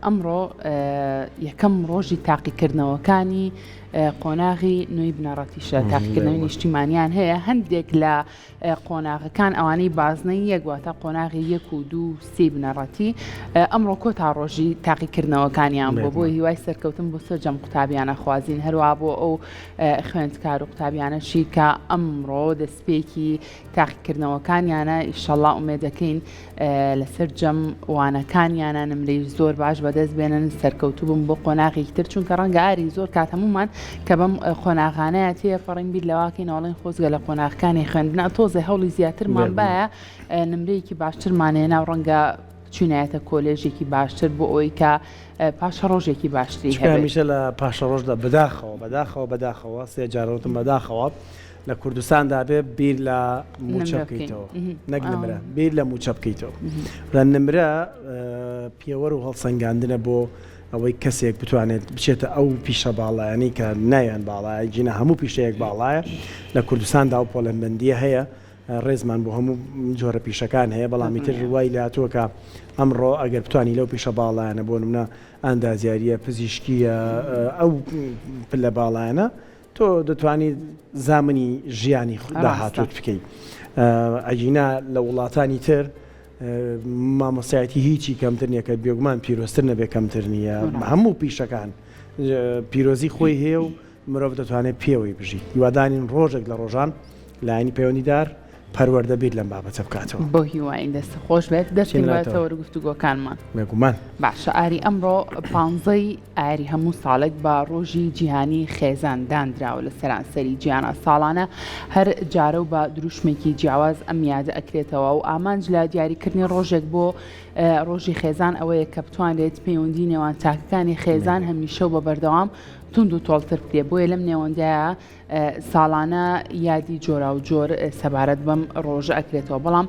ئەمڕۆ یەکەم ڕۆژی تاقیکردنەوەکانی قۆناغی نوێی بنەڕەتیشە. تاقیکردنەوەی نیشتیمانیان هەیە. هەندێک لە قۆناغەکان ئەوانەی بازنەی یەکواتە قۆناغی 1 و 2 3 بنەڕەتی ئەمڕۆ کۆتا ڕۆژی تاقیکردنەوەکانیان بۆ هیوای سەرکەوتن بۆ سەرجەم قوتابیانە خوازین هەروە بۆ ئەو خوێندکار و قوتابیانەشی کە ئەمڕۆ دەستپێکی تاقیکردنەوەکانیانە ئیشەڵڵا ئومێدەکەین لەسەر جەم وانەکانیانە نمرەی زۆر باش بەدەست بێنن سەرکەوتوو بم بۆ قۆناغێکی تر چونکە ڕەنگە ئاری زۆر کات هەمومان کە بەم قۆناغانەیە تێ فەڕین بیر لەواکەی ناڵێن خۆزگە لە قۆناغەکانی خوێندنە تۆزێ هەوڵی زیاترمان باە نمرەیەکی باشترمانێنا و ڕەنگە چونایەتە کۆلێژێکی باشتر بۆ ئەوی کە پاشە ڕۆژێکی باشتری هەمیشە لە پاشە ڕۆژدا بەداخەوە سێ جارەوتم بەداخەوە لە کوردستاندا بێ بیر لە موچە بکەیتەوە نەک نمرە بیر لە موچە بکەیتەوە لە نمرە پێوەەر و هەڵسەنگاندنە بۆ ئەوەی کەسێک بتوانێت بچێتە ئەو پیشە باڵایانی کە ناویان باڵایە جینە هەموو پیشەیەک باڵایە لە کوردستاندا و پۆلەمبندیە هەیە ڕێزمان بۆ هەموو جۆرە پیشەکان هەیە بەڵامی تر وای لاتووە کە ئەمڕۆ ئەگەر بتوانی لەو پیشە باڵایانە بۆ نمونە ئەندازیاریە پزیشکیە ئەو پلە باڵایانە تۆ دەتوانی زامنی ژیانی داهاتوت بکەیت. ئەجینا لە وڵاتانی تر مامۆستایەتی هیچی کەمتر نییە کە بێگومان پیرۆستر نەبێ کەمتر نییە هەموو پیشەکان پیرۆزی خۆی هەیە و مرۆڤ دەتوانێت پێوەی بژی هیوادانین ڕۆژێک لە ڕۆژان لایەنی پەیوەندیدار پەروەردە بێت لەم بابەتە بکاتەوە بۆ هیواین دەست خۆش بێت دەستێتەوە گفتوگۆکانمان بێگومان باشە. ئاری ئەمڕۆ 15 ئاری هەموو ساڵێک بە ڕۆژی جیهانی خێزان دانراوە لە سەرانسەری جیهانە ساڵانە هەر جارە و بە دروشمێکی جیاواز ئەم یادە ئەکرێتەوە و ئامانج لە دیاریکردنی ڕۆژێک بۆ ڕۆژی خێزان ئەوەیە کە بتوانێت پەیوەندی نێوان تاکەکانی خێزان هەمیشە و بە بەردەوام تونند و تۆڵتر بکرێ بۆیە لەم نێوەندایە ساڵانە یادی جۆرا و جۆر سەبارەت بەم ڕۆژە ئەکرێتەوە بەڵام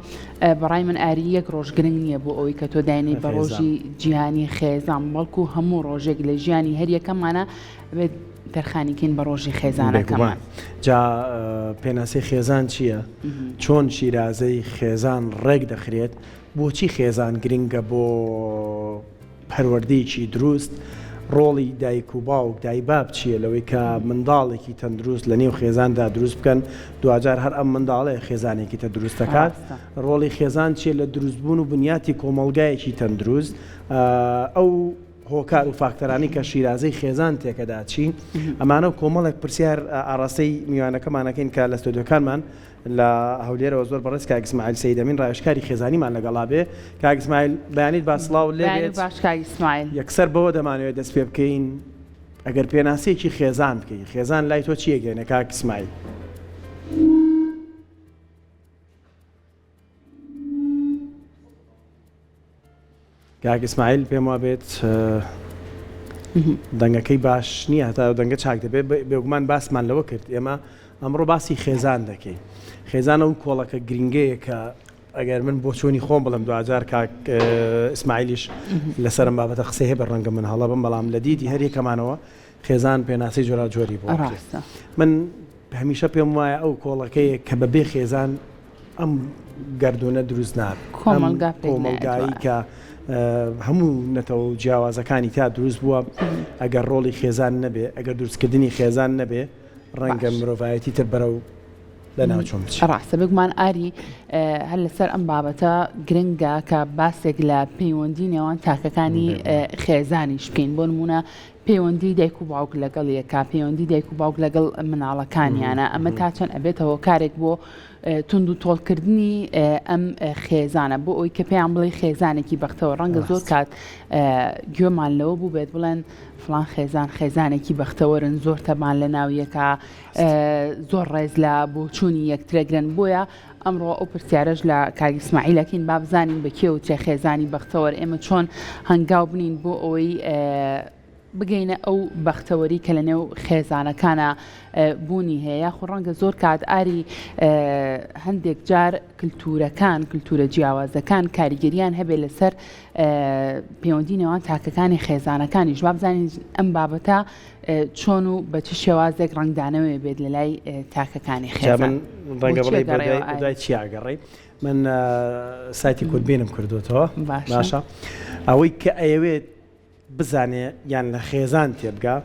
بەڕای من ئاری یەک ڕۆژ گرنگ نییە بۆ ئەوەی کە تۆ داینەی بە ڕۆژی جیهانی خێزان بەڵکو هەموو ڕۆژێک لە ژیانی هەر یەکەمانە بێت تەرخانیکەین بە ڕۆژی خێزانەکەمان. جا پێناسەی خێزان چییە؟ چۆن شیرازەی خێزان ڕێک دەخرێت؟ بۆچی خێزان گرنگە بۆ پەروەردەیەکی دروست؟ ڕۆڵی دایک و باوک دایباب چییە لەوەی کە منداڵێکی تەندروست لە نێو خێزاندا دروست بکەن دوجار هەر ئەم منداڵەیە خێزانێکی تە دروست دەکات؟ ڕۆڵی خێزان چیە لە دروستبوون و بنیاتی کۆمەڵگایەکی تەندروست؟ ئەو هۆکار و فاکتەرانی کە شیرازەی خێزان تێکەدا چین ئەمانە و کۆمەڵێک پرسیار ئاڕاستەی میوانەکەمانەکەین کە لە ستۆدیۆکانمان لە هەولێرەوە زۆر بەڕێز کاک ئیسماعیل سەیدەمین ڕایشکاری خێزانیمان لەگەڵا بێ. کاک ئیسماعیل بەیانیت باسڵاو لێ بێت یەکسەر بەوە دەمانوێت دەست پێ بکەین ئەگەر پێناسەیەکی خێزان بکەین خێزان لای تۆ چیە گەێنە کاک ئیسماعیل؟ کاک ئیسماعیل پێم وا بێت دەنگەکەی باش نییە هەتا دەنگە چاک دەبێت بێگومان باسمان لەوە کرد ئێمە ئەمڕۆ باسی خێزان دەکەین. خێزانە و کۆڵەکە گرنگەیە کە ئەگەر من بۆ چۆنی خۆم بڵم دوجار کاک ئیسماعیلیش لەسەرم بابەتە قسەی هەیە بە ڕەنگە من هەڵە بم بەڵام لە دیدی هەر یەکەمانەوە خێزان پێناسەی جۆرا جۆری بۆ من هەمیشە پێم وایە ئەو کۆڵەکەیە کە بەبێ خێزان ئەم گەردونە دروست نابێت کۆمەلگایی کە هەموو نەتەوە جیاوازەکانی تا دروست بووە ئەگەر ڕۆڵی خێزان نەبێ ئەگەر دروستکردنی خێزان نەبێ ڕەنگە مرۆڤایەتی تر بەرەو لەناوچۆم ڕاستە بگومان ئاری هەر لەسەر ئەم بابەتە گرنگە کە باسێک لە پەیوەندی نێوان تاکەکانی خێزانیش بکەین بۆ نمونە پەیوەندی دایک و باوک لەگەڵ یەکا پەیوەندی دایک و باوک لەگەڵ مناڵەکانیانە ئەمە تا چەند ئەبێتەوە کارێک بۆ تونند و تۆڵکردنی ئەم خێزانە بۆ ئەوی کە پێیان بڵێ خێزانێکی بەختەوە ڕەنگە زۆر کات گوێمان لەوە بوو بێت بڵێن فڵان خێزانێکی بەختەوەرن زۆر تەبان لە ناویەکە زۆر ڕێز لە بۆ چوونی یەکترەگرن بۆیە ئەمڕۆ ئەو پرسیارەش لە کاک ئیسماعیلەکەین با بزانین بە کێوتێ خێزانی بەختەوەر ئێمە چۆن هەنگاو بنین بۆ ئەوەی بگەینە ئەو بەختەوەری کە لە نێو خێزانەکانە بوونی هەیە خۆ ڕەنگە زۆر کات ئاری هەندێک جار کلتورە جیاوازەکان کاریگەریان هەبێت لەسەر پەیوەندی نێوان تاکەکانی خێزانەکانیش با بزانین ئەم بابەتە چۆن و بە چ شێوازێک ڕنگدانەوێ بێت لە لای تاکەکانی خێزان. ڕەنگە بڵێ بەدای چی ئاگەڕێ من سایتی کورتبینم کردوتەوە باشە ئەوەی کە ئەیەوێت بزانێ یان لە خێزان تێبگا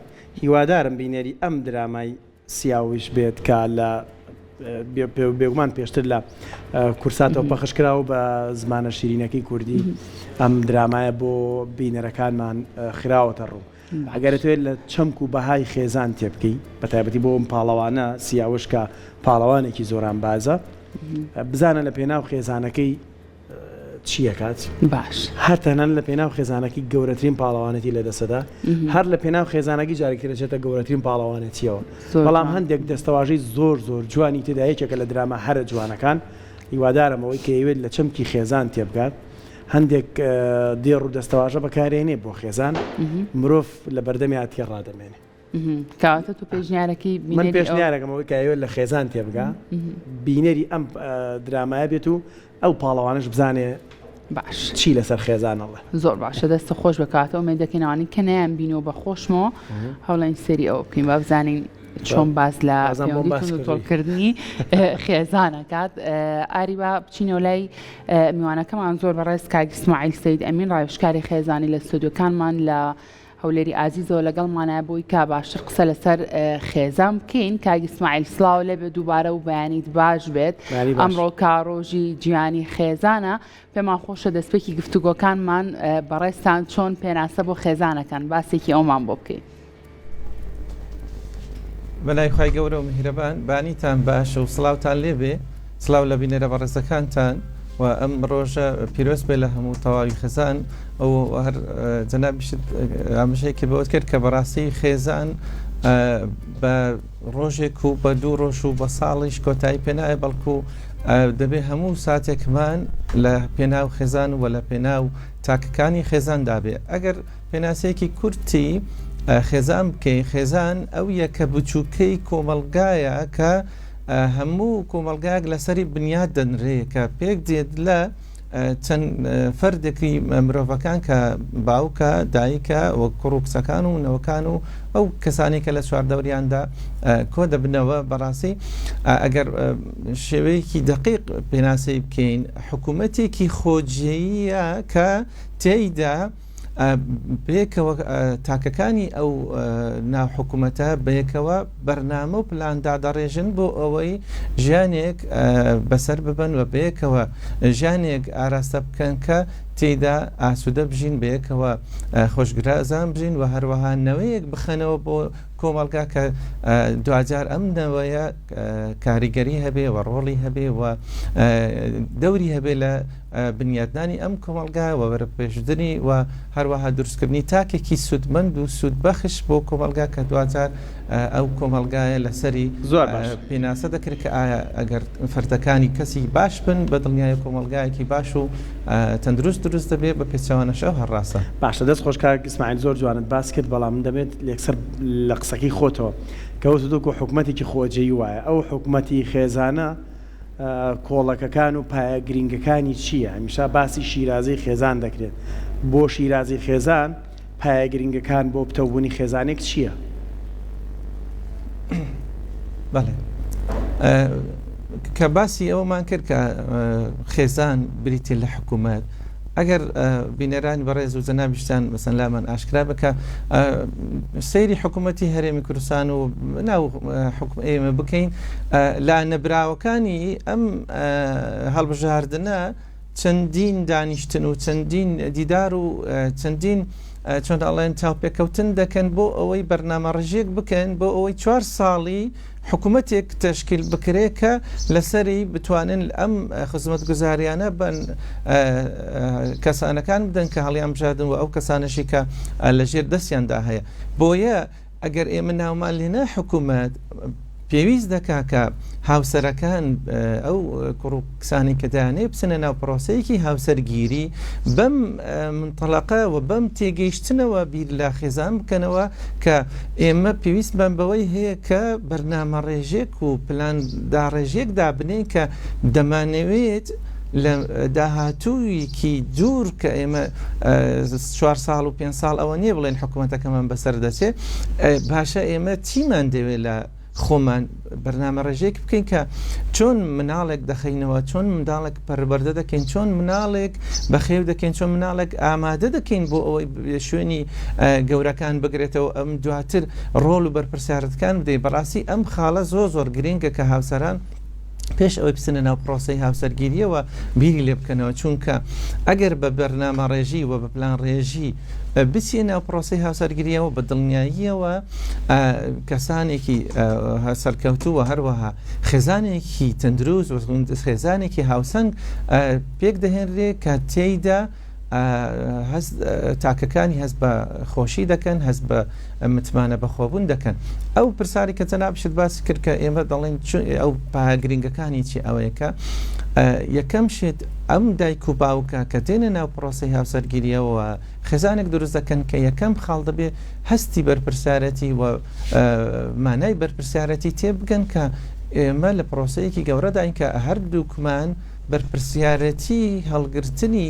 هیوادارم بینێری ئەم درامای سیاویش بێت کە لە بێگومان پێشتر لە کورساتەوە پەخشکراوە بە زمانە شیرینەکەی کوردی ئەم درامایە بۆ بینەرەکانمان خراوەتە ڕوو ئەگەرێت لە چەمک و بەهای خێزان تێبکەی بە تایبەتی بۆ ئەم پاڵەوانە سیاوش کە پاڵەوانێکی زۆران بازە بزانە لە پێناو خێزانەکەی چیەکات باش هەرتەنان لە پێناو خێزانەکەی گەورەترین پاڵەوانەتی لە دەسەدا هەر لە پێناو خێزانەکەی جارێکی دەچێتە گەورەترین پاڵەوانێتیەوە بەڵام هەندێک دەستەواژەی زۆر جوانی تێدا یەکێکە لە دراما هەرە جوانەکان هیوادارمەوەی کە ئەوێت لە چەمکی خێزان تێبگات هەندێک دێڕ و دەستەواژە بەکارێنێ بۆ خێزان مرۆڤ لە بەردەمی هاتیە ڕادەمێنێ کەواتە تو پێشنیارەکەی من پێشنیارەکەمەوەی کە ئەوێت لە خێزان تێبگا بینەری ئەم درامایە بێت و ئەو پاڵەوانش بزانێ باش چی لەسەر خێزانەڵە زۆر باشە دەستە خۆش بکاتەوە مێ دەکەینەوەی کە نەیان بینەوە بە خۆشمەوە هەوڵین سەری ئەوە بکەین با بزانین چۆن باز لە تۆڵکردنی خێزانەکات ئاریبا بچینەوە لای میوانەکەمان زۆر بەڕێز کاک ئیسماعیل سەید ئەمین ڕاوێژکاری خێزانی لە ستودیۆکانمان لە هەولێری ئازیزەوە لەگەڵمانە بۆی کا باشتر قسە لەسەر خێزان بکەین کاک ئیسماعیل سڵاو لێبێ دووبارە و بەیانیت باش بێت ئەمڕۆ کارۆژی گیانی خێزانە پێمان خۆشە دەستپێکی گفتوگۆکانمان بەڕێستان چۆن پێناسە بۆ خێزانەکان باسێکی ئەومان بۆ بکەین بەلای خی گەورە و میهرەبان بانیتان باشە و سڵاوتان لێبێ سڵاو لە بینەرە بەڕێزەکانتان و ئەم ڕۆژە پیرۆز بێ لە هەموو تەواوی خێزان ئەو هەر جەنابیشت ئامژەیەکی بەوت کرد کە بەڕاستی خێزان بە ڕۆژێک و بە دوو ڕۆژ و بە ساڵیش کۆتایی پێنایە بەڵکو دەبێ هەموو ساتێکمان لە پێناو خێزان و لە پێناو تاکەکانی خێزان دابێ ئەگەر پێناسەیەکی کورتی خێزان بکەی خێزان ئەو یەکە بچووکەی کۆمەلگایە کە هەموو کۆمەلگایەک لەسەری بنیاد دەنرێ کە پێک دێت لە چەند فەردێکی مرۆڤەکان کە باوکە دایکە وە کوڕ و کچەکان و نەوەکان و ئەو کەسانی کە لە چواردەوریاندا کۆ دەبنەوە بەڕاستی ئەگەر شێوەیەکی دقیق پێناسەی بکەین حکوومەتێکی خۆجیەیە کە تێیدا بەیەکەوە تاکەکانی ئەو ناوحکوومەتە بەیەکەوە بەرنامە و پلاندا دەڕێژن بۆ ئەوەی ژیانێک بەسەر ببن و بەیەکەوە ژیانێک ئاراستە بکەن کە تێیدا ئاسوودە بژین بەیەکەوە خۆشگرازان بژین و هەروەها نەوەیەک بخەنەوە بۆ کۆمەلگا کە دوجار ئەم نەوەیە کاریگەری هەبێ و ڕۆڵی هەبێ و دەوری هەبێ لە بنیادنانی ئەم کۆمەلگا و بەرەپێشدنی و هەروەها دروستکردنی تاکێکی سودمەند و سوودبەخش بۆ کۆمەلگا کە دوجار ئەو کۆمەلگایە لەسەری زۆر پێناسە دەکرد کە ئایا ئەگەر فەردەکانی کەسی باش بن بە دڵنیایە کۆمەلگایەکی باش و تەندروست دروست دەبێت بە پێچەوانەشە هەڕاستە باشە دەست خۆشکار ئیسماعیل زۆر جوانت باس کرد بەڵام من دەبێت لێکسەر لە قسەکەی خۆتەوە کەوتدوکو حکوومەتێکی خۆجێی وایە ئەو حکوومەتی خێزانە کۆڵەکەکان و پایە گرنگەکانی چییە هەمیشا باسی شیرازەی خێزان دەکرێت بۆ شیرازی خێزان پایە گرنگەکان بۆ بتەوبوونی خێزانێک چییە؟ بەڵێ کە باسی ئەومان کرد کە خێزان بریتێ لە حکوومەت ئەگەر بینەرانی بەڕێز و جەنابیشتان مەسەن لامان ئاشکرا بکە سەیری حکوومەتی هەرێمی کوردستان و ناو حکم ئێمە بکەین لا نەبراوەکانی ئەم هەڵبژاردنە چەندین دانیشتن و چەندین دیدار و چەندین چۆن ئەڵێن چاوپێکەوتن دەکەن بۆ ئەوەی بەرنامە ڕژێک بکەن بۆ ئەوەی 4 ساڵی حکوومەتێک تشکیل بکرێت کە لەسەری بتوانن ئەم خزمەت گوزاریانە بن کەسانەکان بدەن کە هەڵیان بژاردن و ئەو کەسانەشی کە لەژێر دەستیاندا هەیە بۆیە ئەگەر ئێمە ناومان لێنە حکوومەت پێویست دەکا کە هاوسەرەکان ئەو کوڕکسانی کە دایانێ بچنە ناو پرۆسەیەکی هاوسەرگیری بەم منتەڵەقە و بەم تێگەیشتنەوە بیر لە خێزان بکەنەوە کە ئێمە پێویستمان بەوەی هەیە کە بەرنامە ڕێژێک و پلاندا ڕێژێک دابنێن کە دەمانەوێت لە داهاتوویکی دوور کە ئێمە 4 ساڵ و 5 ساڵ ئەوە نییە بڵێن حکوومەتەکەمان بەسەر دەچێت باشە ئێمە چیمان دەوێت لە خۆمان بەرنامە ڕێژەیەک بکەین کە چۆن مناڵێک دەخینەوە، چۆن منداڵێک پەروەردە دەکەین، چۆن مناڵێک بەخێو دەکەین، چۆن مناڵێک ئامادە دەکەین بۆ ئەوەی شوێنی گەورەکان بگرێتەوە، ئەم دواتر ڕۆڵ و بەرپرسیارەتەکان بدەین. بەڕاستی ئەم خاڵە زۆر گرنگە کە هاوسەران پێش ئەوەی بچنە ناو پرۆسەی هاوسەرگیریەوە بیری لێ بکەنەوە، چونکە ئەگەر بە بەرنامە ڕێژی و بە پلان ڕێژی بچێ ناو پرۆسەی هاوسەرگیریەوە بە دڵنیاییەوە کەسانێکی سەرکەوتووە هەروەها خێزانێکی تەندروست و خێزانێکی هاوسەنگ پێک دەهێنرێ کە تێیدا تاکەکانی هەست بە خۆشی دەکەن، هەست بە متمانە بەخۆبوون دەکەن. ئەو پرساری کە جەنابشت باسی کرد کە ئێمە دەڵێن ئەو گرنگەکانی چی ئەوەیەکە یەکەم شت ئەم دایک و باوکە کە دێنە ناو پرۆسەی هاوسەرگیریەوە خێزانێک دروست دەکەن کە یەکەم خاڵ دەبێ هەستی بەرپرسیارەتی و مانای بەرپرسیارەتی تێبگەن کە ئێمە لە پرۆسەیەکی گەورەداین کە هەردووکمان بەرپرسیارەتی هەڵگرتنی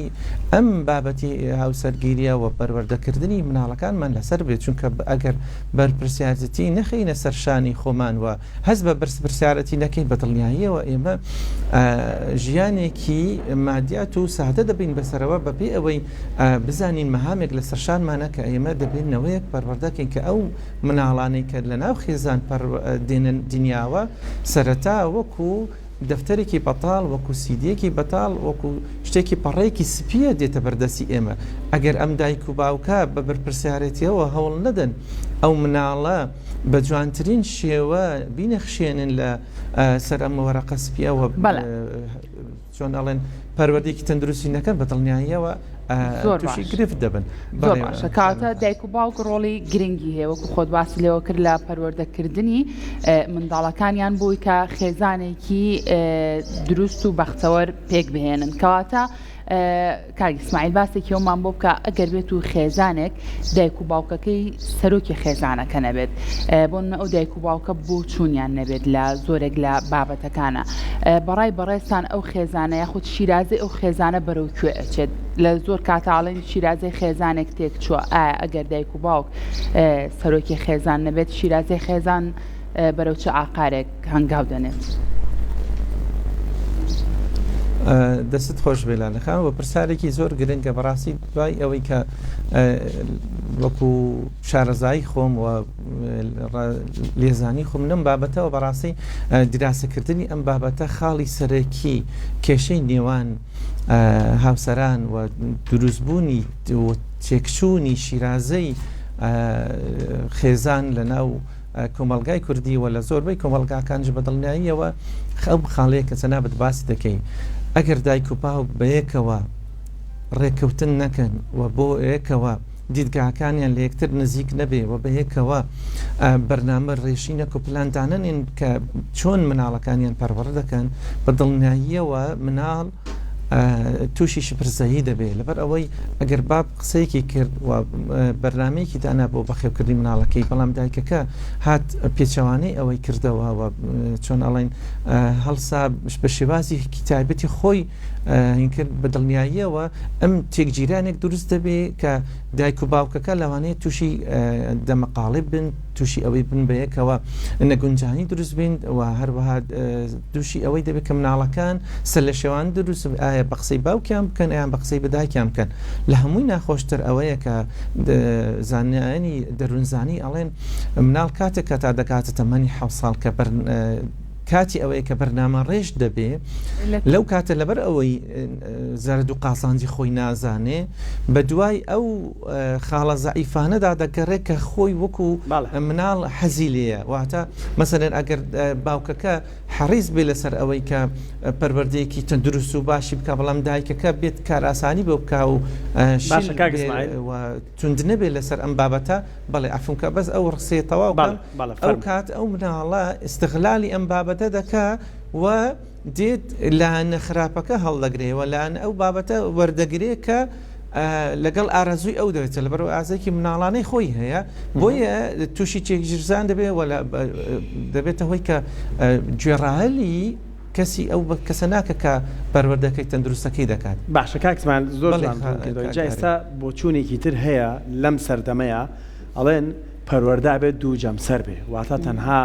ئەم بابەتی هاوسەرگیریە و پەروەردەکردنی مناڵەکانمان لەسەر بێت، چونکە ئەگەر بەرپرسیارەتی نەخینە سەرشانی خۆمان و هەست بە بەرپرسیارەتی نەکەین بە دڵنیاییەوە ئێمە ژیانێکی مادیات و سادە دەبین بەسەرەوە بەبێ ئەوەی بزانین مەهامێک لە سەرشانمانە کە ئێمە دەبێنەوەیەک پەروەردەکەین کە ئەو مناڵانەی کە لە ناو خێزان دێنن دنیاوە سەرەتا وەکو دەفتەرێکی بەتاڵ، وەکو سیدیەکی بەتاڵ، وەکو شتێکی پەڕەیەکی سپیە دێتە بەردەسی ئێمە. ئەگەر ئەم دایک و باوکە بە بەرپرسیارەتیەوە هەوڵ نەدەن ئەو مناڵە بە جوانترین شێوە بینەخشێنن لە سەر ئەم وەرەقە سپیەوە چۆن ئەڵێن پەروەردەیەکی تەندروستی نەکەن بە دڵنیاییەوە تووشی گرفت دەبن. زۆر باشە کاتە دایک و باوک ڕۆڵی گرنگی هەیە وەکو خۆت باسی لێوە کرد لە پەروەردەکردنی منداڵەکانیان بووی کە خێزانێکی دروست و بەختەوەر پێک بهێنن. کەواتە کاگی ئیسماعیل باسێکی ئەومان بۆ بکە ئەگەر بێت و خێزانێک دایک و باوکەکەی سەرۆکی خێزانەکە نەبێت، بۆ ئەو دایک و باوکە بۆ چوونیان نەبێت لە زۆرێک لە بابەتەکانە، بەڕای بەڕێستان ئەو خێزانە یاخود شیرازەی ئەو خێزانە بەرەو کوێ ئەچێت؟ لە زۆر کاتاڵێن شیرازەی خێزانێک تێک چووە، ئایا ئەگەر دایک و باوک سەرۆکی خێزان نەبێت شیرازەی خێزان بەرەو چه ئاقارێک هەنگاو دەنێت؟ دەست خۆش بێلانەکان و پرسارێکی زۆر گرنگە بەڕاستی دوای ئەوەی کە وەکو شارەزایی خۆم و لێزانی خۆم لەم بابەتەوە بەڕاستی دراسەکردنی ئەم بابەتە خاڵی سەرەکی کێشەی نێوان هاوسەران و دروستبوونی و تێکچوونی شیرازەی خێزان لە ناو کۆمەلگای کوردی و لە زۆربەی کۆمەلگاکانش بە دڵنیاییەوە ئەو خاڵەیە کە جەنابەت باسی دەکەین. ئەگەر دایک و باوک بەیەکەوە ڕێککەوتن نەکەن و بۆ یەکەوە دیدگاکانیان لە یەکتر نزیک نەبێ و بەیەکەوە بەرنامە ڕێژینە و پلاندانەنین کە چۆن مناڵەکانیان پەروەڕە دەکەن بە دڵنیاییەوە مناڵ تووشی شپرزایی دەبێت لەبەر ئەوەی ئەگەر باب قسەیەکی کرد و بەرنمەیەکی دانا بۆ بەخێوکردی مناڵەکەی بەڵام دایکەکە هات پێچەوانەی ئەوەی کردەوە و چۆن ئەڵێن هەڵسا بە شێوازی تایبەتی خۆی هینکرد بە دڵنیاییەوە ئەم تێکگیرانێک دروست دەبێت کە دایک و باوکەکە لەوانەیە تووشی دەمەقاڵب بن، تووشی ئەوەی بن بەیەکەوە نەگونجانی دروست بین و هەروەها دووشی ئەوەی دەبێت کە مناڵەکان سەر لە شێوان دروست ئایا بە قسەی باوکیان بکەن یان بە قسەی بەدایکیان بکەن. لە هەمووی ناخۆشتر ئەوەیە کە زانایانی دەروونزانی ئەڵێن مناڵ کاتێک کە تا دەکاتە تەمەنی 7 ساڵ کە کاتی ئەوەیە کە بەرنامە ڕێژ دەبێ لەو کاتە لەبەر ئەوەی زەرد و قاسانجی خۆی نازانێ بە دوای ئەو خاڵە زەعیفانەدا دەگەڕێت کە خۆی وەکو مناڵ حەزی لێیە. واتە مەسەلەن ئەگەر باوکەکە حەریص بێ لەسەر ئەوەی کە پەروەردەیەکی تەندروست و باشی بکە بەڵام دایکەکە بێت کار ئاسانی بۆ بکە و توند نەبێت لەسەر ئەم بابەتە بەڵێ عەفوکە بەس ئەو ڕسێتەوە ئەو کات ئەو مناڵە ئیستغلالی ئەم بابەتە دەکا و دێت لاەنە خراپەکە هەڵدەگرێ و لاەن ئەو بابەتە وەردەگرێ کە لەگەڵ ئارەزووی ئەو دەوێتە لەبەر ئازێکی مناڵانەی خۆی هەیە بۆیە تووشی چێکژرزان دەبێت دەبێتە هۆی کە گوێڕاهەلی کەسی ئەو کەسە ناکە کە پەروەردەکەی تەندروستەکەی دەکات. باشە کاکسمان زۆر جا ئێستا بۆ چوونێکی تر هەیە لەم سەردەمەیە ئەڵێن پەروەردە بێت دوو جەمسەر بێ واتە تەنها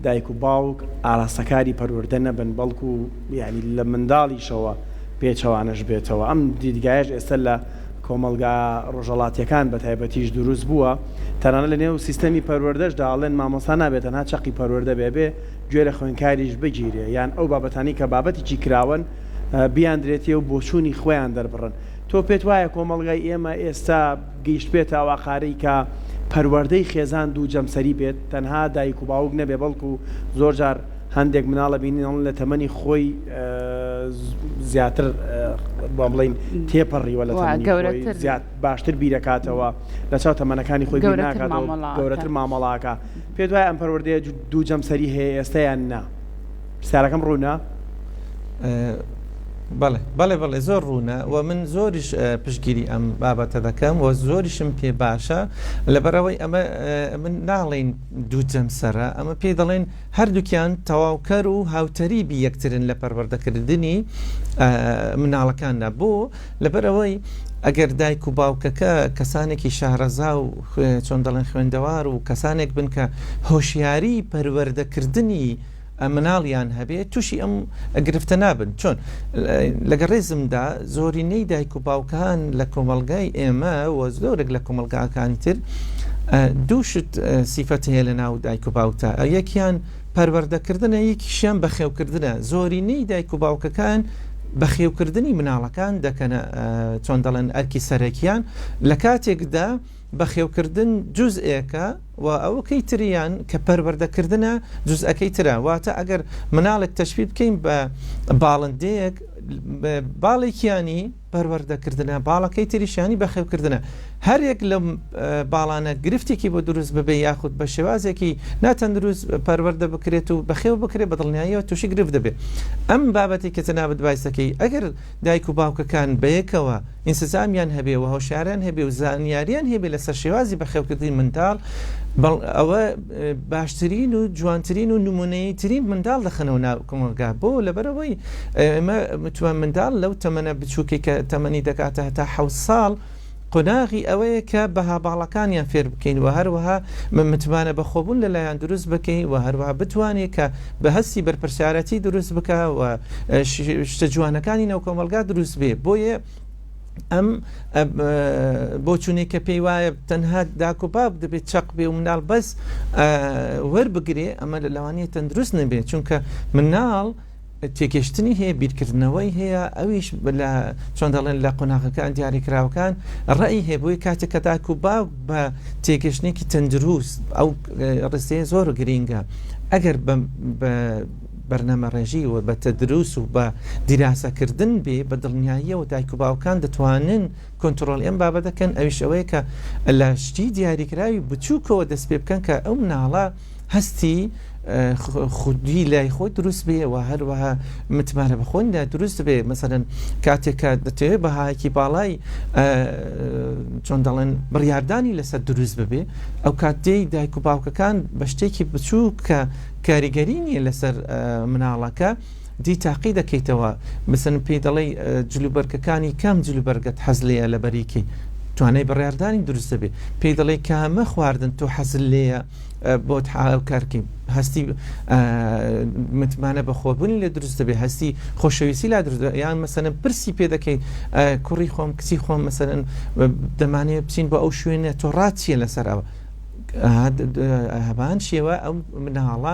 دایک و باوک ئاراستەکاری پەروەردە نەبن بەڵکو یعنی لە منداڵیشەوە پێچەوانش بێتەوە. ئەم دیدگایش ئێستا لە کۆمەلگا ڕۆژهەڵاتیەکان بە تایبەتیش دروست بووە، تەنانەت لە نێو سیستەمی پەروەردەشدا ئاڵێن مامۆستا نابێت تەنها چەقی پەروەردە بێ گوێ لە خوێندکاریش بگیرێ، یان ئەو بابەتانی کە بابەتێکی کراون بیاندرێتی و بۆچوونی خۆیان دەربڕن. تۆ پێت وایە کۆمەڵگای ئێمە ئێستا گەیشت بێتە ئاواخارەی کە پەروەردەی خێزان دوو جەمسەری بێت، تەنها دایک و باوک نەبێ بەڵکو زۆر جار هەندێک مناڵە بینیڵ لە تەمەنی خۆی زیاتر بۆ بڵین تێپەڕیوە لە زیات باشتر بیرەکاتەوە لە چاو تەمەنەکانی خۆی گەورەتر مامەڵاکە. پێت وایە ئەم پەروەردەیە دوو جەمسەری هەیە ئێستایان نا؟ پرسیارەکەم ڕوونا؟ بەڵێ زۆر ڕوونە و من زۆریش پشتگیری ئەم بابەتە دەکەم و زۆریشم پێ باشە لەبەرەوەی ئەمە من ناڵێن دوو جەمسەرە، ئەمە پێ دەڵێن هەردووکیان تەواوکەر و هاوتەریبی یەکترن لە پەروەردەکردنی مناڵەکاندا. بۆ لەبەرەوەی ئەگەر دایک و باوکەکە کەسانێکی شارەزا و چۆن دەڵێن خوێندەوار و کەسانێک بن کە هۆشیاری پەروەردەکردنی مناڵیان هەبێت تووشی ئەم گرفتە نابن. چۆن لەگە ڕێزمدا زۆرینەی دایک و باوکان لە کۆمەلگای ئێمە و زۆرێک لە کۆمەلگاکانی تر دووشت سیفەت هەیە لە ناو دایک و باوکتا، یەکیان پەروەردەکردنە، یەکیشیان بەخێوکردنە. زۆرینەی دایک و باوکەکان بەخێوکردنی مناڵەکان دەکەنە چۆن دەڵێن ئەرکی سەرەکیان لە کاتێکدا بەخێوکردن جوزئێکە و ئەوەکەی تریان کە پەروەردەکردنە جوزئەکەی ترە. واتە ئەگەر مناڵێک تەشبیه بکەین بە باڵندەیەک، باڵێکیانی پەروەردەکردنە، باڵەکەی تریشیانی بەخێوکردنە. هەرێک لە باڵانە گرفتێکی بۆ دروست ببێ یاخود بە شێوازێکی ناتەندروست پەروەردە بکرێت و بەخێو بکرێت بە دڵنیاییەوە تووشی گرفت دەبێت. ئەم بابەتی کە تەنابەت بایسەکەی ئەگەر دایک و باوکەکان بەیەکەوە ئینسزامیان هەبێ و هۆشیاریان هەبێ و زانیاریان هەبێ لەسەر شێوازی بەخێوکردنی منداڵ، ئەوە باشترین و جوانترین و نمونەیەترین منداڵ دەخەنەوە ناو کۆمەلگا. بۆ لەبەرەوەی ئێمە متوان منداڵ لەو تەمەنە بچووکەی کە تەمەنی دەکاتە هەتا 7 ساڵ قۆناغی ئەوەیە کە بەها باڵەکانیان فێر بکەین و هەروەها متمانە بەخۆبوون لەلایەن دروست بکەین و هەروەها بتوانێت کە بە هەستی بەرپرسیارەتی دروست بکە و شتە جوانەکانی ناو کۆمەلگا دروست بێ. بۆیە ئەم بۆچوونێک کە پێی وایە تەنها داک و باب دەبێت چەق بێ و مناڵ بەس وەربگرێ، ئەمە لە لەوانەیە تەندروست نەبێت، چونکە مناڵ تێگەشتنی هەیە، بیرکردنەوەی هەیە، ئەویش لە چۆن دەڵێن لە قۆناغەکان دیاریکراوەکان ڕێی هەیە. بۆی کاتێک کە داک و باوک بە تێگەشتێکی تەندروست ئەو ڕستەیە زۆر گرینگە، ئەگەر بەرنامە ڕێژی و بە تەدروس و بە دیراسەکردن بێ بە دڵنیاییەوە دایک و باوکان دەتوانن کۆنتترۆل ئەم بابەتەکەن. ئەویش ئەوەیە کە لە شتی دیاریکراوی بچووکەوە دەست پێ بکەن کە ئەو مناڵە هەستی خودی لای خۆی دروست بێ و هەروەها متمانە بە خۆیدا دروست بێ. مەسەرەن کاتێکە دەتەوێت بەهایەکی باڵای چۆن دەڵێن بڕیاردانی لەسەر دروست ببێ، ئەو کاتێی دایک و باوکەکان بە شتێکی بچوو کە کاریگەری نیە لەسەر مناڵەکە دی تاقی دەکەیتەوە. مثلن پێی دەڵێ جلوبەرگەکانی کام جلوبەرگەت حەز لێیە لە بەریکی توانای بڕیاردانی دروست دەبێ. پێی دەڵێ کامە خواردن تۆ حەزل لێیە بۆ کارکی هەستی متمانە بە خۆبوونی لێ دروست دەبێ، هەستی خۆشەویستی لا دروست یان مەسەلەن پرسی پێ دەکەیت کوڕی خۆم کچی خۆم مەسەلەن دەمانێت بچین بۆ ئەو شوێنە تۆ ڕاتچیە لەسەر ئەوە. هەمان شێوە ئەو مناڵە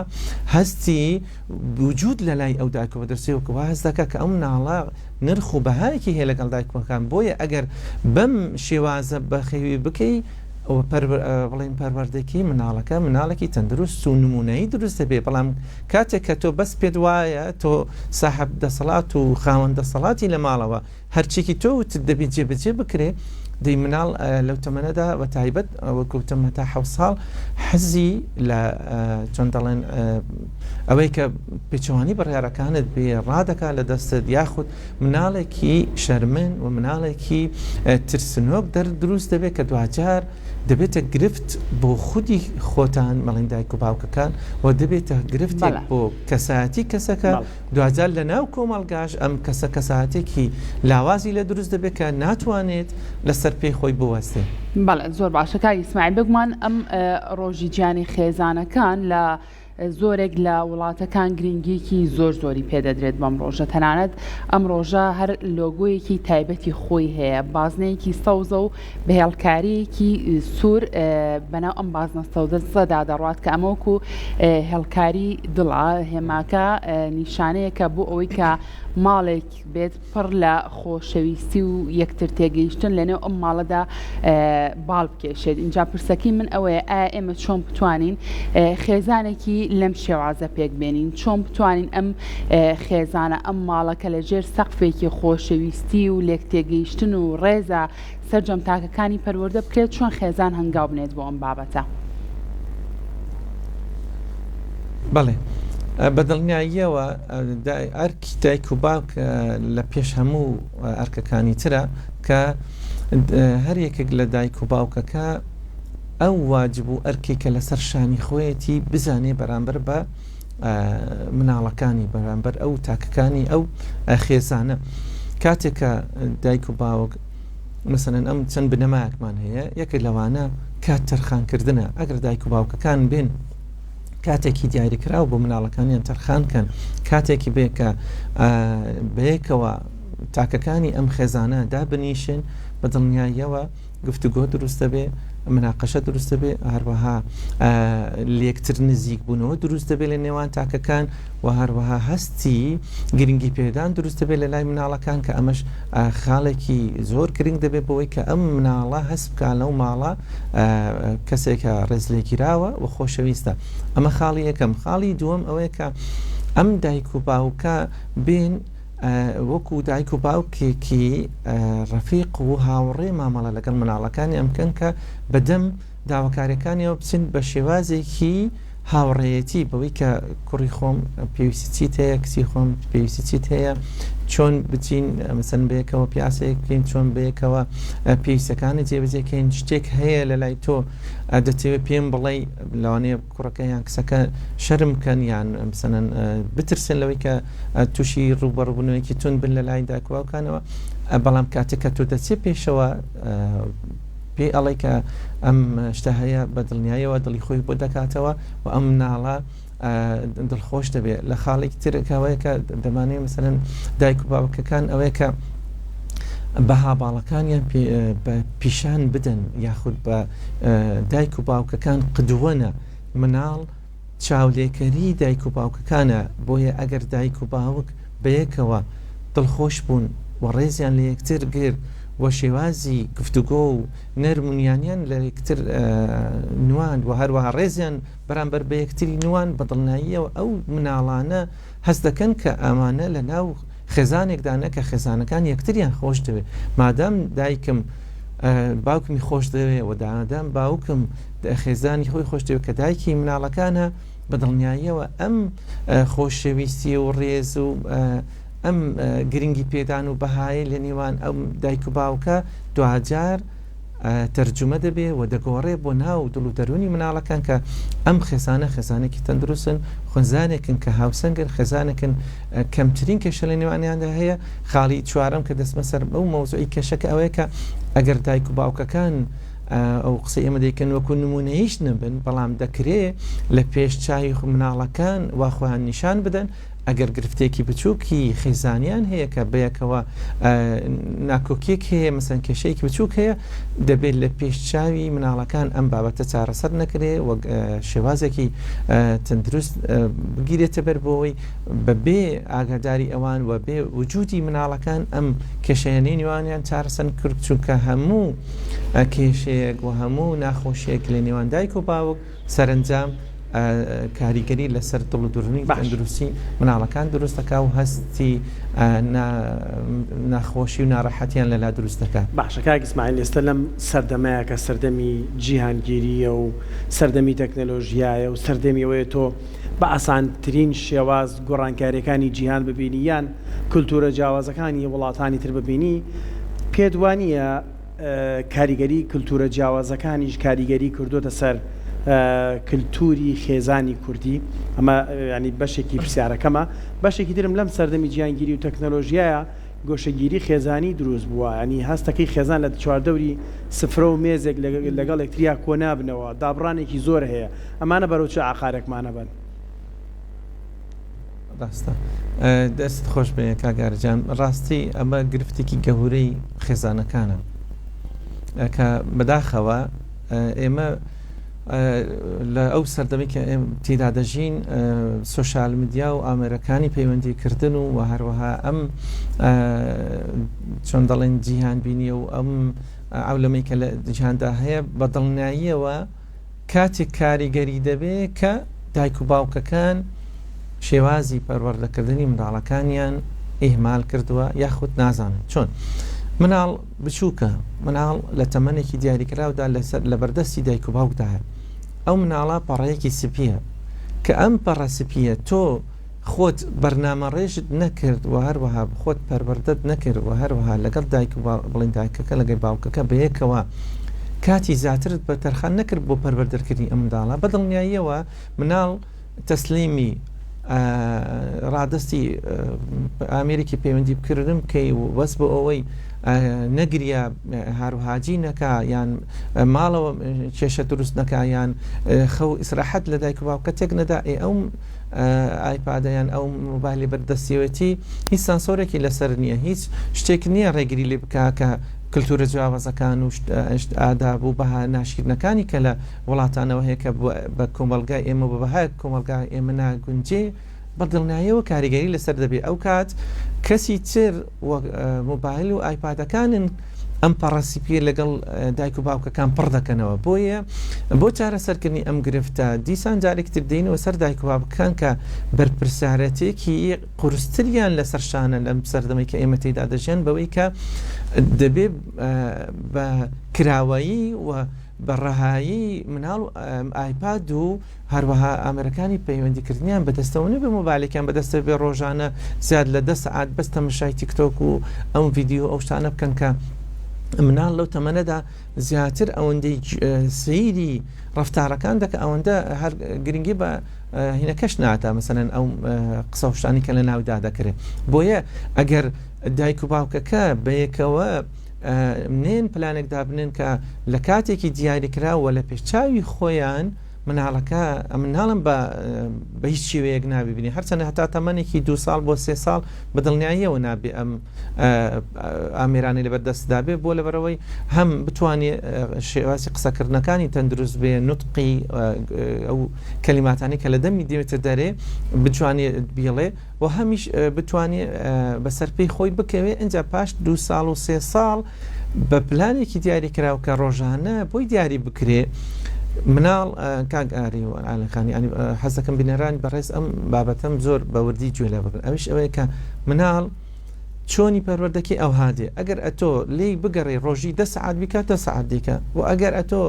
هەستی وجود لە لای ئەو دایکەوە دەرسێوەکەوە هەست دەکە کە ئەو مناڵە نرخ و بەهایەکی هەیە لەگەڵ دایکەکان. بۆیە ئەگەر بەم شێوازە بەخێوی بکەی بڵین پەروەردەکی مناڵەکە مناڵێکی تەندروست و نمونەی دروست دەبێ. بەڵام کاتێک کە تۆ بەس پێت وایە تۆ ساحب دەسەڵات و خاوەن دەسەڵاتی لە ماڵەوە هەرچێکی تۆ دەبێت جێبەجێ بکرێ، دەی مناڵ لەو تەمەنەدا بە تایبەت وەکوتم هەتا 7 ساڵ حەزی لە چۆن دەڵێن ئەوەی کە پێچەوانی بڕیارەکانت بێ ڕادەکا لە دەستت، یاخود مناڵێکی شەرمن و مناڵێکی ترسنۆک دروست دەبێت کە دوجار دەبێتە گرفت بۆ خودی خۆتان مەڵین دایک و باوکەکان و دەبێتە گرفتێک بۆ کەسایەتی کەسەکە دوجار لە ناو کۆمەڵگاش ئەم کەسایەتێکی لاوازی لە دروست دەبێت کە ناتوانێت لەسەر پێی خۆی بوەستێ. بەڵێ زۆر باشە کاری ئیسماعیل بگومان ئەم ڕۆژی گیانی خێزانەکان لە زۆرێک لە وڵاتەکان گرنگیکی زۆری پێدەدرێت بەم ڕۆژە تەنانەت ئەم ڕۆژە هەر لۆگۆیەکی تایبەتی خۆی هەیە بازنەیەکی سەوزە و بەهێڵکاریەکی سوور بەناو ئەم بازنە سەوزەدا دەڕات کە ئەمەوەکو هێڵکاری دڵە هێماکە نیشانەیەکە بۆ ئەوەی کە ماڵێک بێت پڕ لە خۆشەویستی و یەکتر تێگەیشتن لەنێو ئەم ماڵەدا باڵ بکێشێت. اینجا پرسەکەی من ئەوەیە ئایا ئێمە چۆن بتوانین خێزانێکی لەم شێوازە پێک بێنین، چۆن بتوانین ئەم خێزانە ئەم ماڵەکە لە ژێر سەقفێکی خۆشەویستی و لێک تێگەیشتن و ڕێزە سەرجەم تاکەکانی پەروەردە بکرێت، چۆن خێزان هەنگاو بنێت بۆ ئەم بابەتە؟ بەڵێ بەدڵنیاییەوە ئەرکی دایک و باوک لە پێش هەموو ئەرکەکانی ترە کە هەر یەکێک لە دایک و باوکەکە ئەو واجب و ئەرکێکە لەسەر شانی خۆیەتی بزانێ بەرامبەر بە مناڵەکانی بەرامبەر ئەو تاکەکانی ئەو خێزانە. کاتێکە دایک و باوک مثلەن ئەم چەند بنەمایەکمان هەیە، یەکە لەوانە کات تەرخانکردنە. ئەگەر دایک و باوکەکان بێن کاتێکی دیاریکراوە بۆ مناڵەکانیان تەرخانکەن، کاتێکی بێکە بەیەکەوە تاکەکانی ئەم خێزانە دابنیشن، بەدڵنیاییەوە گفتوگۆ دروستە بێ، مناقەشە دروستە بێ، هەروەها لێکتر نزیک بوونەوە دروست دەبێت لە نێوان تاکەکان و هەروەها هەستی گرنگی پێدان دروست دەبێت لە لای مناڵەکان کە ئەمەش خاڵێکی زۆر گرنگ دەبێت بەوەی کە ئەم مناڵە هەست بکات لەو ماڵە کەسێکە ڕێزلێگیراوە و خۆشەویستە. ئەمە خاڵی یەکەم. خاڵی دووەم ئەوەیە کە ئەم دایک و باوکە بین وەکو دایک و باوکێکی ڕەفیق و هاوڕێ مامەڵە لەگەڵ مناڵەکانی ئەمکەن کە بەدەم داواکاریەکانیەوە بچین بە شێوازێکی هاوڕێیەتی بەوەی کە کوڕی خۆم پێویستی چیت هەیە، کچی خۆم پێویستی چیت هەیە، چۆن بچین مەسەن بەیەکەوە پیاسەیەک بکەین، چۆن بەیەکەوە پێویستەکانی جێبەجێکەین، شتێک هەیە لە لای تۆ دەتەوێت پێم بڵێ لەوانەیە کوڕەکە یان کسەکە شەرم بکەن یان مثلەن بترسن لەوەی کە تووشی ڕوبەڕبوونەوەیکی تون بن لە لای دایک و باوکانەوە. بەڵام کاتێک کە تۆ دەچێت پێشەوە پێی ئەڵێ کە ئەم شتە هەیە بەدڵنیاییەوە دڵی خۆی بۆ دەکاتەوە و ئەم مناڵە دڵخۆش دەبێت. لە خاڵێکی ترەوەیە کە دەمانێت مثلەن دایک و باوکەکان ئەوەیە کە بەها باڵەکانیان پیشان بدەن یاخود بە دایک و باوکەکان قدوەنە. مناڵ چاولێکەری دایک و باوکەکانە، بۆیە ئەگەر دایک و باوک بەیەکەوە دڵخۆش بوون و ڕێزیان لە یەکتر گر و شێوازی گفتوگۆ و نەرمونیانیان لە یەکتر نوان و هەروەها ڕێزیان بەرامبەر بە یەکتری نوان بەدڵناییەوە ئەو مناڵانە هەست دەکەن کە ئەمانە لە ناو خێزانێکدانە کە خێزانەکان یەکتریان خۆش دەوێت. مادام دایکم باوکمی خۆش دەوێت و دامادام باوکم خێزانی خۆی خۆش دەوێت کە دایکی مناڵەکانە بەدڵنیاییەوە ئەم خۆشەویستی و ڕێز و ئەم گرنگی پێدان و بەهایی لە نێوان ئەم دایک و باوکە دوجار تەرجمە دەبێ و دەگۆڕێ بۆ ناو دڵ و دەرونی مناڵەکان کە ئەم خێزانە خێزانێکی تەندروستن، خوێنزانێکن کە هاوسەنگن، خێزانێکن کەمترین کێشە لە نێوانیاندا هەیە. خاڵی چوارەم کە دەستمە سەر ئەو مەوزوعی کێشەکە ئەوەیە کە ئەگەر دایک و باوکەکان ئەو قسەی ئێمە دەیکەن وەکو نمونەیش نەبن، بەڵام دەکرێت لە پێش چاوی مناڵەکان وا خۆیان نیشان بدەن. ئەگەر گرفتێکی بچووکی خێزانیان هەیە کە بەیەکەوە ناکۆکیەک هەیە، مەسەن کێشەیەکی بچووک هەیە، دەبێت لە پێشچاوی مناڵەکان ئەم بابەتە چارەسەر نەکرێ و شێوازێکی تەندروست بگیرێتە بەر بۆەوەی بەبێ ئاگاداری ئەوان و بێ وجودی مناڵەکان ئەم کێشەیەنەی نێوانیان چارەسەر کرد، چونکە هەموو کێشەیەک و هەموو ناخۆشیەک لە نێوان دایک و باوک سەرنجام کاریگەری لەسەر دڵ و دورنی تەندروستی مناڵەکان دروستەکە و هەستی ناخۆشی و ناڕەحەتیان لەلا دروستەکە. باشە کاک ئیسماعیل، ئێستا لەم سەردەمەیە کە سەردەمی جیهانگیریە و سەردەمی تەکنەلۆژیایە و سەردەمیەوەیە تۆ بە ئاسانترین شێواز گۆڕانکاریەکانی جیهان ببینی یان کولتورە جیاوازەکانی وڵاتانی تر ببینی، پێدوانیە کاریگەری کولتورە جیاوازەکانیش کاریگەری کردوتە سەر کللتوری خێزانی کوردی. ئەمە ینی بەشێکی پرسیارەکەمە. بەشێکی ترم لەم سەردەمی جیهانگیری و تەکنەلۆژیایە گۆشەگیری خێزانی دروست بووە، ینی هەستەکەی خێزان لە چواردەوری سفرە و مێزێک لەگەڵ یەکتریا کۆ نابنەوە، دابڕانێکی زۆر هەیە. ئەمانە بەرەو چه عقارێکمانە بن؟ ڕاستە دەست خۆش بێ کاگارجان ڕاستی ئەمە گرفتێکی گەورەی خێزانەکانە کە بەداخەوە ئێمە لە ئەو سەردەمی کە ئێمە تێدا دەژین سۆشال میدیا و ئامێرەکانی پەیوەندیکردن و هەروەها ئەم چۆن دەڵێن جیهان بینیە و ئەم ئەولەمەی کە لە جیهاندا هەیە بە دڵنیاییەوە کاتێک کاریگەری دەبێ کە دایک و باوکەکان شێوازی پەروەردەکردنی منداڵەکانیان ئیهمال کردووە یاخود نازانن چۆن مناڵ بچووکە مناڵ لە تەمەنێکی دیاریکراودا لە بەردەستی دایک و باوکداهە ئەو مناڵە پەڕەیەکی سپیە کە ئەم پەڕە سپیە تۆ خۆت بەرنامە ڕێژت نەکرد و هەروەها خۆت پەروەردەت نەکرد و هەروەها لەگەڵ دایک و بڵین دایکەکە لەگەڵ باوکەکە بەیەکەوە کاتی زیاترت بە تەرخان نەکرد بۆ پەروەردەکردنی ئەم منداڵە بە دڵنیاییەوە مناڵ تەسلیمی ڕادستی ئامریکی پەیوەندی بکردم کەی وەس بۆ ئەوەی نەگریە هاروهاجی نەکا یان ماڵەوە کێشە دروست نەکا یان خەو ئیسراحەت لە دایک و باوکە تێک نەدا ئەو ئایپادەیان ئەو موبایلی بەردەستیەوەتی هیچ سانسۆرێکی لەسەر نییە هیچ شتێک نییە ڕێگری لێ بکا کە کللتورە جیاوازەکان و ئاداب و بەها ناشرینەکانی کە لە وڵاتانەوە هەیە کە بە کۆمەلگای ئێمە بەهای کۆمەلگای ئێمە ناگونجێ بەدڵنیاییەوە کاریگەری لەسەر دەبێت ئەو کات کەسی تر مۆبایل و ئایپادەکانن ئەم پەڕەسیپیە لەگەڵ دایک و باوکەکان پڕ دەکەنەوە بۆیە بۆ چارەسەرکردنی ئەم گرفتە دیسان جارێکتر دێنەوە سەر دایک و باوکەکان کە بەرپرسارەتێکی قورستریان لەسەر شانە لەم سەردەمەی کە ئێمە تێدا دەژێن بەوەی کە دەبێت بە کراوایی و بەڕەهایی مناڵ ئایپاد و هەروەها ئامێرەکانی پەیوەندیکردنیان بەدەستەوە بە مۆبایلێکیان بەدەستە بێ ڕۆژانە زیاد لە 10 ساعات بەس تەماشای تیکتۆک و ئەم ڤیدیۆ ئەو شتانە بکەن کە مناڵ لەو تەمەنەدا زیاتر ئەوەندەی سەیری ڕەفتارەکان دەکە ئەوەندە هەر گرنگی بە هینەکەش ناتە مەسەلەن ئەو قسە و شتانی کە لە ناودا دەکرێت بۆیە ئەگەر دایک و باوکەکە بەیەکەوە منێن پلانێکدا بنێن کە لە کاتێکی دیاریکراوە لە پێشچاوی خۆیان مناڵەکە مناڵم بە هیچ شێوەیەک ناببینی هەرچەنە هەتا تەمەنێکی 2 ساڵ بۆ 3 ساڵ بەدڵنیاییەوە نابێ ئەم ئامێرانی لەبەردەستدا بێ بۆ لەبەرەوەی هەم بتوانێت شێوازی قسەکردنەکانی تەندروست بێ نوتقی ئەو کەلیماتانی کە لە دەمی دێتە دەرێ بتوانێت بیڵێ و هەمیش بتوانێت بەسەرپەی خۆی بکەوێ ئەنجا پاش 2 ساڵ و 3 ساڵ بە پلانێکی دیاریکراو کە ڕۆژانە بۆی دیاری بکرێ مناڵ کاگاری و ئالەکانی ئەنی حەزەکەم بینەرانی بەڕێز ئەم بابەتەم زۆر بەوردی گوێ لێ بکەن ئەوش ئەوەیە کە مناڵ چۆنی پەروەردەکەی ئەو هادێ ئەگەر ئەتۆ لێی بگەڕێ ڕۆژی 10 ساعات بیکات 10 ساعات دیکە و ئەگەر ئەتۆ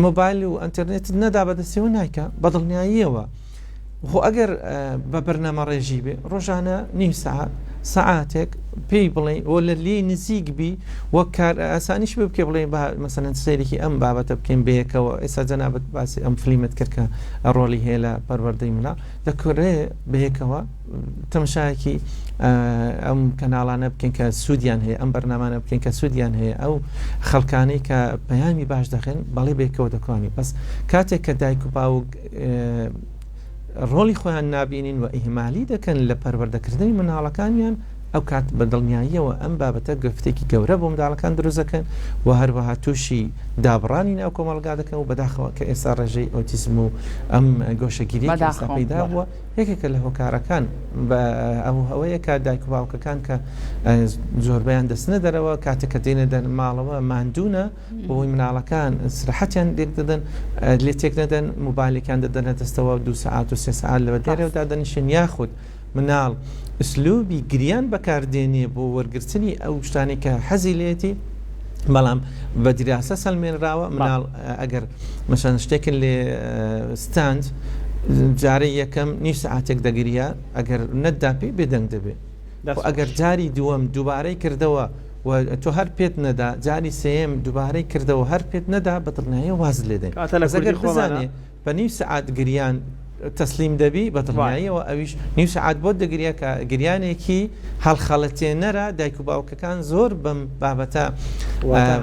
مۆبایل و ئەنتەرنێت نەدا بەدەستیەوە نایکە بەدڵنیاییەوە خۆ ئەگەر بە بەرنامە ڕێژی بێ ڕۆژانە نیم ساعت ساعاتێک پێی بڵێ و لە لێ نزیک بی وەک کار ئاسانیش بکە بڵێ مەسەلەن سەیرێکی ئەم بابەتە بکەین بەیەکەوە ئێستا جەنابەت باسی ئەم فلیمت کرد کە ڕۆڵی هەیە لە پەروەردەی مناڵ دەکرێ بەیەکەوە تەماشایەکی ئەم کەناڵانە بکەین کە سوودیان هەیە ئەم بەرنامانە بکەین کە سوودیان هەیە ئەو خەڵکانەی کە پەیامی باش دەخێن بەڵێ بێکەوە دەکوانی بەس کاتێک کە دایک و باوک ڕۆڵی خۆیان نابینین و ئیهمالی دەکەن لە پەروەردەکردنی مناڵەکانیان ئەو کات بەدڵنیاییەوە ئەم بابەتە گفتێکی گەورە بۆ منداڵەکان دروستەکەن و هەروەها تووشی دابڕانی ناو کۆمەڵگا دەکەن و بەداخەوە کە ئێستا ڕێژەی ئۆتیزم و ئەم گۆشەگیری پەیدا بووە یەکێکە لە هۆکارەکان بە ئەو هەوەیە کە دایک و باوکەکان کە زۆربیان دەستنە دەرەوە کاتێک کە دێنە دەن ماڵەوە ماندوونە بۆی مناڵەکان سرحەتیان لێک دەدەن لێ تێک نەدەن مۆبایلێکیان دەدەنە دەستەوە 2 ساعات و 3 ساعات لەوە دێرەوەدا دەنیشن یاخود مناڵ ئسلوبی گریان بەکاردێنێ بۆ وەرگرتنی ئەو شتانی کە حەزی لێتی بەڵام بە دیراسە سەلمێنراوە مناڵ ئەگەر مەشان شتێکن لێ ستاند جارە یەکەم نیم ساعاتێک دەگریە ئەگەر نەتداپی بێدەنگ دەبێت ئەگەر جاری دووەم دووبارەی کردەوە و تۆ هەر پێت نەدا جاری سێم دووبارەی کردەوە هەر پێت نەدا بەدڵنیاییەوە واز لێدەین ئەگەر بزانێ بە نیم ساعات گریان تەسلیم دەبی بەدڵنیاییەوە ئەویش نیم ساعات بۆ دەگریا کە گریانێکی هەڵخەڵەتێنەرە دایک و باوکەکان زۆر بەم بابەتە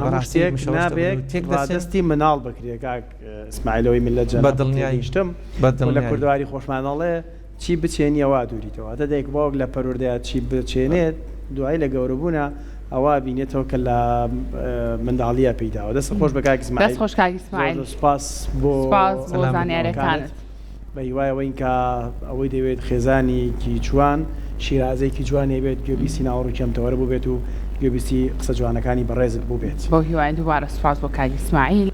بەڕاستیەک نابێت دەستی مناڵ بکرێ ئسماعیلەوەی میلەت جەناب بەدڵنیایی شتم لە کوردواری خۆشمانەڵێ چی بچێنیەوە دووریتەوە ئەدە دایک باوک لە پەروەردەیە چی بچێنێت دوای لە گەورەبوونا ئەوە بینێتەوە کە لە منداڵیە پێیداوە دەست خۆش بە کاک ئیسماعیل دەست خۆش کاک ئیسماعیل سپاس بۆ زانیاریەکانت بە هیوایەوەین کە ئەوەی دەوێت خێزانێکی جوان شیرازێکی جوانێ بێت گوێبیستی ناوەڕووکی ئەم تەوەرە بوو بێت و گوێبیستی قسە جوانەکانی بەڕێزت بوو بێت بۆ هیوای دووبارە سپاس بۆ کاک ئیسماعیل.